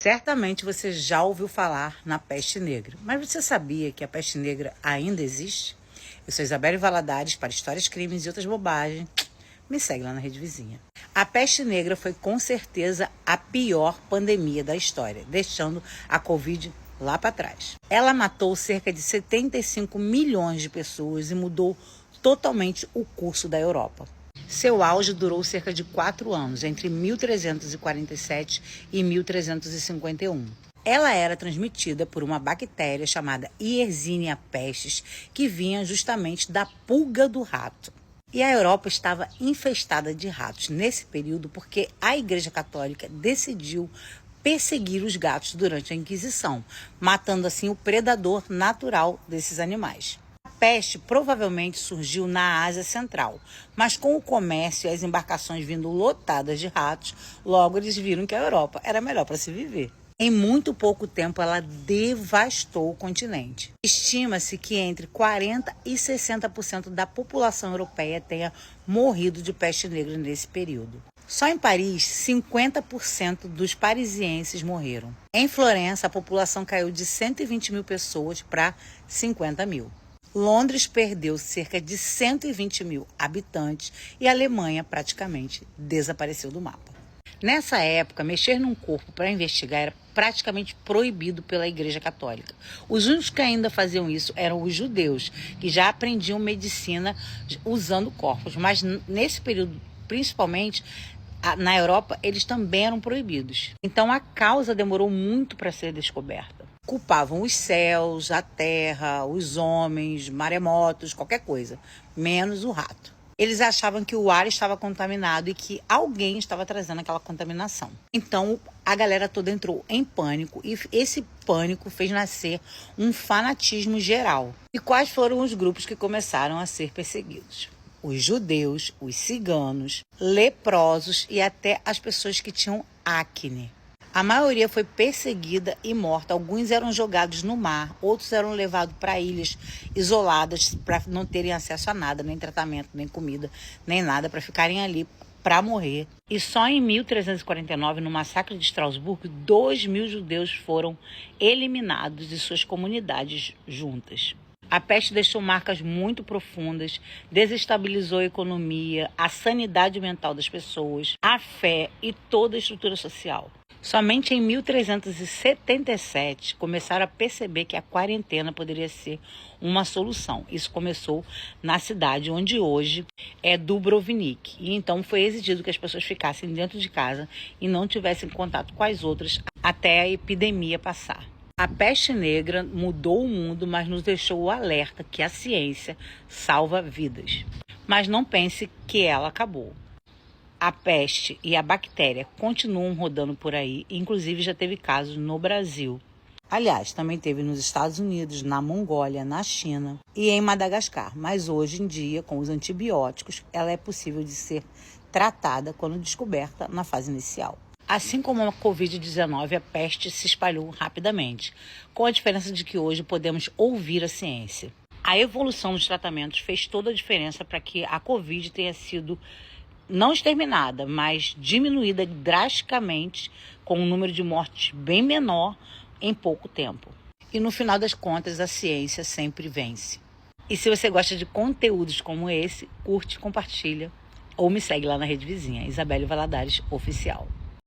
Certamente você já ouviu falar na peste negra, mas você sabia que a peste negra ainda existe? Eu sou Isabelle Valadares para Histórias, Crimes e Outras Bobagens. Me segue lá na Rede Vizinha. A peste negra foi com certeza a pior pandemia da história, deixando a Covid lá para trás. Ela matou cerca de 75 milhões de pessoas e mudou totalmente o curso da Europa. Seu auge durou cerca de 4 anos, entre 1347 e 1351. Ela era transmitida por uma bactéria chamada Yersinia pestis, que vinha justamente da pulga do rato. E a Europa estava infestada de ratos nesse período porque a Igreja Católica decidiu perseguir os gatos durante a Inquisição, matando assim o predador natural desses animais. A peste provavelmente surgiu na Ásia Central, mas com o comércio e as embarcações vindo lotadas de ratos, logo eles viram que a Europa era melhor para se viver. Em muito pouco tempo, ela devastou o continente. Estima-se que entre 40% e 60% da população europeia tenha morrido de peste negra nesse período. Só em Paris, 50% dos parisienses morreram. Em Florença, a população caiu de 120 mil pessoas para 50 mil. Londres perdeu cerca de 120 mil habitantes e a Alemanha praticamente desapareceu do mapa. Nessa época, mexer num corpo para investigar era praticamente proibido pela Igreja Católica. Os únicos que ainda faziam isso eram os judeus, que já aprendiam medicina usando corpos. Mas nesse período, principalmente na Europa, eles também eram proibidos. Então a causa demorou muito para ser descoberta. Culpavam os céus, a terra, os homens, maremotos, qualquer coisa, menos o rato. Eles achavam que o ar estava contaminado e que alguém estava trazendo aquela contaminação. Então, a galera toda entrou em pânico e esse pânico fez nascer um fanatismo geral. E quais foram os grupos que começaram a ser perseguidos? Os judeus, os ciganos, leprosos e até as pessoas que tinham acne. A maioria foi perseguida e morta. Alguns eram jogados no mar, outros eram levados para ilhas isoladas para não terem acesso a nada, nem tratamento, nem comida, nem nada, para ficarem ali para morrer. E só em 1349, no massacre de Estrasburgo, 2.000 judeus foram eliminados de suas comunidades juntas. A peste deixou marcas muito profundas, desestabilizou a economia, a sanidade mental das pessoas, a fé e toda a estrutura social. Somente em 1377 começaram a perceber que a quarentena poderia ser uma solução. Isso começou na cidade onde hoje é Dubrovnik. E então foi exigido que as pessoas ficassem dentro de casa e não tivessem contato com as outras até a epidemia passar. A peste negra mudou o mundo, mas nos deixou o alerta que a ciência salva vidas. Mas não pense que ela acabou. A peste e a bactéria continuam rodando por aí, inclusive já teve casos no Brasil. Aliás, também teve nos Estados Unidos, na Mongólia, na China e em Madagascar. Mas hoje em dia, com os antibióticos, ela é possível de ser tratada quando descoberta na fase inicial. Assim como a Covid-19, a peste se espalhou rapidamente, com a diferença de que hoje podemos ouvir a ciência. A evolução dos tratamentos fez toda a diferença para que a Covid tenha sido não exterminada, mas diminuída drasticamente, com um número de mortes bem menor em pouco tempo. E no final das contas, a ciência sempre vence. E se você gosta de conteúdos como esse, curte, compartilha ou me segue lá na Rede Vizinha, Isabelle Valadares Oficial.